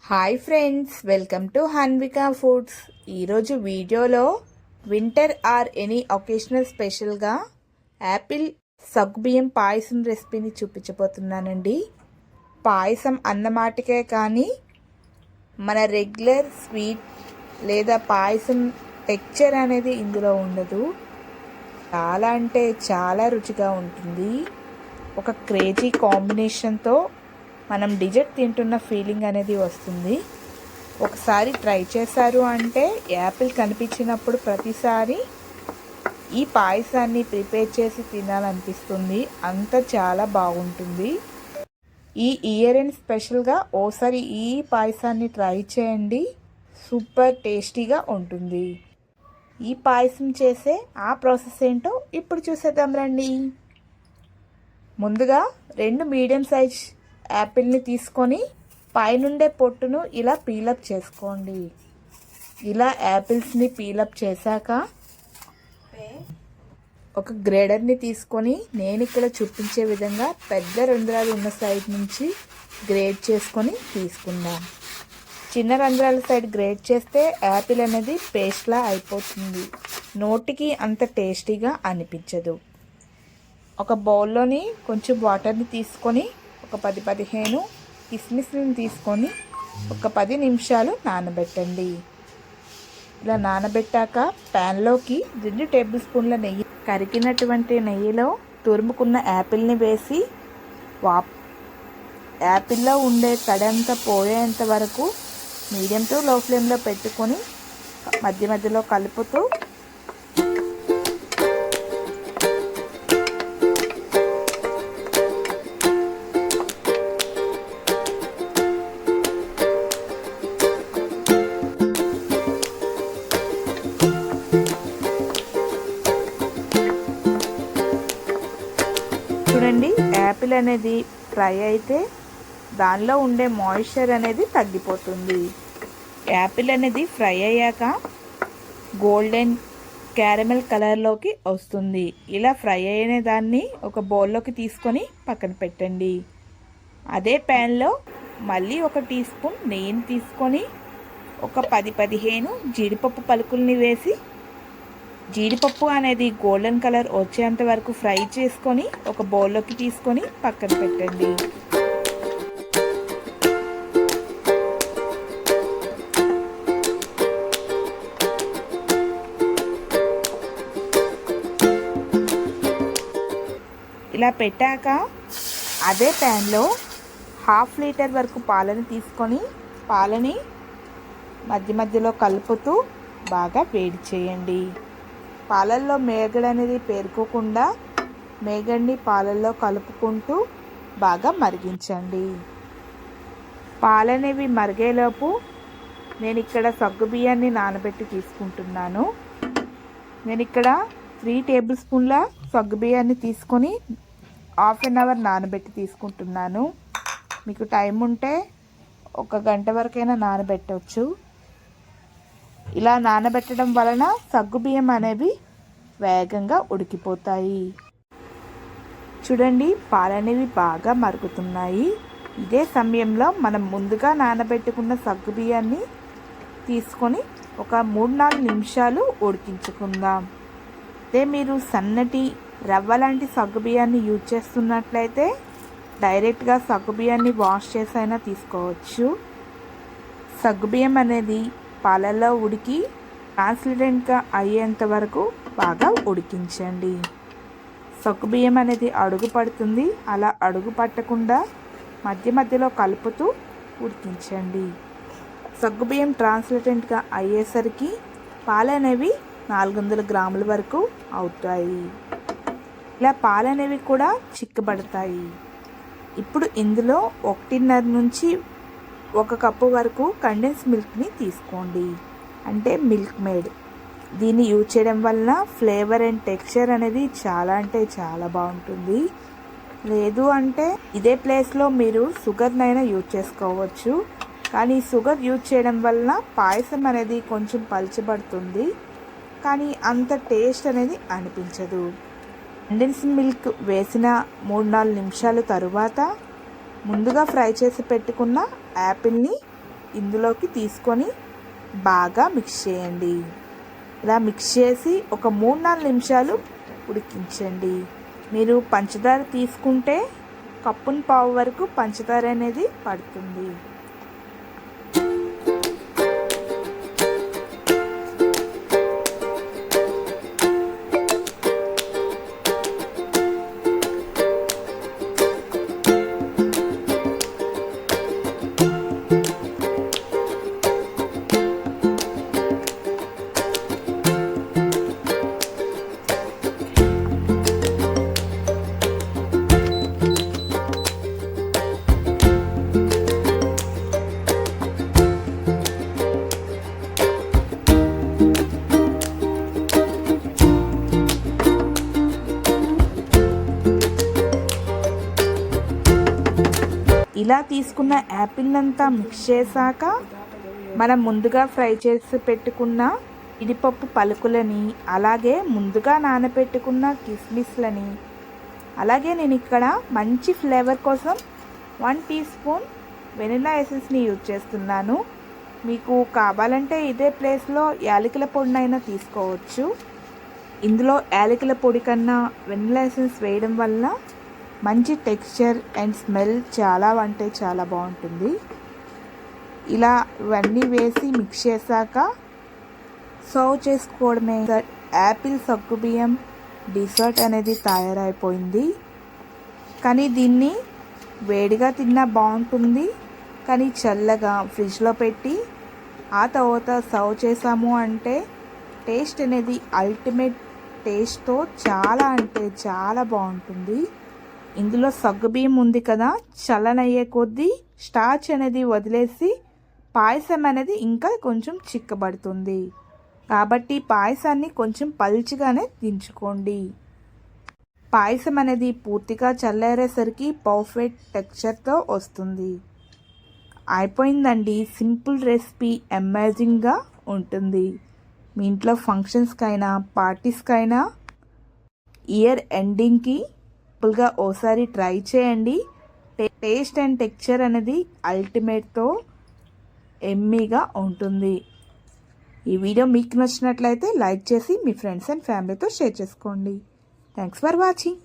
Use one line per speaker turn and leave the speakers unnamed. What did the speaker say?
Hi friends, welcome to Hanvika foods. ఈరోజు వీడియోలో winter or any vocational స్పెషల్గా యాపిల్ సగ్గుబియ్యం పాయసం రెసిపీని చూపించబోతున్నానండి. పాయసం అన్నమాటకే కానీ మన రెగ్యులర్ స్వీట్ లేదా పాయసం టెక్చర్ అనేది ఇందులో ఉండదు. చాలా అంటే చాలా రుచిగా ఉంటుంది. ఒక క్రేజీ కాంబినేషన్తో మనం డిజర్ట్ తింటున్న ఫీలింగ్ అనేది వస్తుంది. ఒకసారి ట్రై చేశారు అంటే యాపిల్ కనిపించినప్పుడు ప్రతిసారి ఈ పాయసాన్ని ప్రిపేర్ చేసి తినాలనిపిస్తుంది. అంత చాలా బాగుంటుంది. ఈ ఇయర్ ఎండ్ స్పెషల్గా ఓసారి ఈ పాయసాన్ని ట్రై చేయండి. సూపర్ టేస్టీగా ఉంటుంది. ఈ పాయసం చేసే ఆ ప్రాసెస్ ఏంటో ఇప్పుడు చూసేద్దాం రండి. ముందుగా 2 మీడియం సైజ్ యాపిల్ని తీసుకొని పైనుండే పొట్టును ఇలా పీలప్ చేసుకోండి. ఇలా యాపిల్స్ని పీలప్ చేశాక ఒక గ్రేడర్ని తీసుకొని నేను ఇక్కడ చూపించే విధంగా పెద్ద రంధ్రాలు ఉన్న సైడ్ నుంచి గ్రేడ్ చేసుకొని తీసుకుందాం. చిన్న రంధ్రాల సైడ్ గ్రేడ్ చేస్తే యాపిల్ అనేది పేస్ట్లా అయిపోతుంది. నోటికి అంత టేస్టీగా అనిపించదు. ఒక బౌల్లోని కొంచెం వాటర్ని తీసుకొని ఒక 10-15 కిస్మిస్లను తీసుకొని ఒక 10 నిమిషాలు నానబెట్టండి. ఇలా నానబెట్టాక ప్యాన్లోకి 2 టేబుల్ స్పూన్ల నెయ్యి, కరిగినటువంటి నెయ్యిలో తురుముకున్న యాపిల్ని వేసి యాపిల్లో ఉండే తడంతా పోయేంత వరకు మీడియం టు లో ఫ్లేమ్లో పెట్టుకొని మధ్య మధ్యలో కలుపుతూ చూడండి, యాపిల్ అనేది ఫ్రై అయితే దానిలో ఉండే మాయిశ్చర్ అనేది తగ్గిపోతుంది. యాపిల్ అనేది ఫ్రై అయ్యాక గోల్డెన్ క్యారమెల్ కలర్లోకి వస్తుంది. ఇలా ఫ్రై అయిన దాన్ని ఒక బౌల్లోకి తీసుకొని పక్కన పెట్టండి. అదే ప్యాన్లో మళ్ళీ 1 టీ స్పూన్ నెయ్యిని తీసుకొని ఒక 10-15 జీడిపప్పు పలుకుల్ని వేసి జీడిపప్పు అనేది గోల్డెన్ కలర్ వచ్చేంత వరకు ఫ్రై చేసుకొని ఒక బౌల్లోకి తీసుకొని పక్కన పెట్టండి. ఇలా పెట్టాక అదే ప్యాన్లో 1/2 లీటర్ వరకు పాలని తీసుకొని పాలని మధ్య మధ్యలో కలుపుతూ బాగా వేడి చేయండి. పాలల్లో మేగడ అనేది పేరుకోకుండా మేగడ్ని పాలల్లో కలుపుకుంటూ బాగా మరిగించండి. పాలనేవి మరిగేలోపు నేను ఇక్కడ సగ్గుబియ్యాన్ని నానబెట్టి తీసుకుంటున్నాను. నేను ఇక్కడ 3 టేబుల్ స్పూన్ల సగ్గుబియ్యాన్ని తీసుకొని 1/2 అవర్ నానబెట్టి తీసుకుంటున్నాను. మీకు టైం ఉంటే 1 గంట వరకైనా నానబెట్టవచ్చు. ఇలా నానబెట్టడం వలన సగ్గుబియ్యం అనేవి వేగంగా ఉడికిపోతాయి. చూడండి, పాలనేవి బాగా మరుగుతున్నాయి. ఇదే సమయంలో మనం ముందుగా నానబెట్టుకున్న సగ్గుబియ్యాన్ని తీసుకొని ఒక 3-4 నిమిషాలు ఉడికించుకుందాం. అదే మీరు సన్నటి రవ్వ లాంటి సగ్గుబియ్యాన్ని యూజ్ చేస్తున్నట్లయితే డైరెక్ట్గా సగ్గుబియ్యాన్ని వాష్ చేసైనా తీసుకోవచ్చు. సగ్గుబియ్యం అనేది పాలల్లో ఉడికి ట్రాన్స్లూసెంట్గా అయ్యేంత వరకు బాగా ఉడికించండి. సగ్గుబియ్యం అనేది అడుగు పడుతుంది. అలా అడుగు పట్టకుండా మధ్య మధ్యలో కలుపుతూ ఉడికించండి. సగ్గుబియ్యం ట్రాన్స్లూసెంట్గా అయ్యేసరికి పాలు అనేవి 400 గ్రాముల వరకు అవుతాయి. ఇలా పాలు అనేవి కూడా చిక్కబడతాయి. ఇప్పుడు ఇందులో 1.5 నుంచి 1 కప్పు వరకు కండెన్స్ మిల్క్ని తీసుకోండి, అంటే మిల్క్ మేడ్. దీన్ని యూజ్ చేయడం వలన ఫ్లేవర్ అండ్ టెక్స్చర్ అనేది చాలా అంటే చాలా బాగుంటుంది. లేదు అంటే ఇదే ప్లేస్లో మీరు షుగర్నైనా యూజ్ చేసుకోవచ్చు. కానీ షుగర్ యూజ్ చేయడం వలన పాయసం అనేది కొంచెం పలుచబడుతుంది, కానీ అంత టేస్ట్ అనేది అనిపించదు. కండెన్స్ మిల్క్ వేసిన 3-4 నిమిషాల తరువాత ముందుగా ఫ్రై చేసి పెట్టుకున్న యాపిల్ని ఇందులోకి తీసుకొని బాగా మిక్స్ చేయండి. ఇలా మిక్స్ చేసి ఒక 3-4 నిమిషాలు ఉడికించండి. మీరు పంచదార తీసుకుంటే కప్పున్ పావు వరకు పంచదార అనేది పడుతుంది. ఇలా తీసుకున్న యాపిల్ అంతా మిక్స్ చేశాక మనం ముందుగా ఫ్రై చేసి పెట్టుకున్న జీడిపప్పు పలుకులని, అలాగే ముందుగా నానబెట్టుకున్న కిస్మిస్లని, అలాగే నేను ఇక్కడ మంచి ఫ్లేవర్ కోసం 1 టీ స్పూన్ వెనిలా ఎసెన్స్ని యూజ్ చేస్తున్నాను. మీకు కావాలంటే ఇదే ప్లేస్లో యాలకుల పొడినైనా తీసుకోవచ్చు. ఇందులో యాలకుల పొడి కన్నా వెనిలా ఎసెన్స్ వేయడం వల్ల మంచి టెక్స్చర్ అండ్ స్మెల్ చాలా అంటే చాలా బాగుంటుంది. ఇలా ఇవన్నీ వేసి మిక్స్ చేశాక సర్వ్ చేసుకోవడమే. యాపిల్ సగ్గుబియ్యం డిసర్ట్ అనేది తయారైపోయింది. కానీ దీన్ని వేడిగా తిన్నా బాగుంటుంది, కానీ చల్లగా ఫ్రిడ్జ్లో పెట్టి ఆ తర్వాత సర్వ్ చేసాము అంటే టేస్ట్ అనేది అల్టిమేట్ టేస్ట్తో చాలా అంటే చాలా బాగుంటుంది. ఇందులో సగ్గుబియ్యం ఉంది కదా, చల్లనయ్యే కొద్దీ స్టార్చ్ అనేది వదిలేసి పాయసం అనేది ఇంకా కొంచెం చిక్కబడుతుంది. కాబట్టి పాయసాన్ని కొంచెం పల్చగానే దించుకోండి. పాయసం అనేది పూర్తిగా చల్లారేసరికి పర్ఫెక్ట్ టెక్స్చర్తో వస్తుంది. అయిపోయిందండి. సింపుల్ రెసిపీ అమేజింగ్గా ఉంటుంది. మీ ఇంట్లో ఫంక్షన్స్కైనా పార్టీస్కైనా ఇయర్ ఎండింగ్కి సింపుల్గా ఓసారి ట్రై చేయండి. టేస్ట్ అండ్ టెక్స్చర్ అనేది అల్టిమేట్తో ఎమ్మీగా ఉంటుంది. ఈ వీడియో మీకు నచ్చినట్లయితే లైక్ చేసి మీ ఫ్రెండ్స్ అండ్ ఫ్యామిలీతో షేర్ చేసుకోండి. Thanks for watching.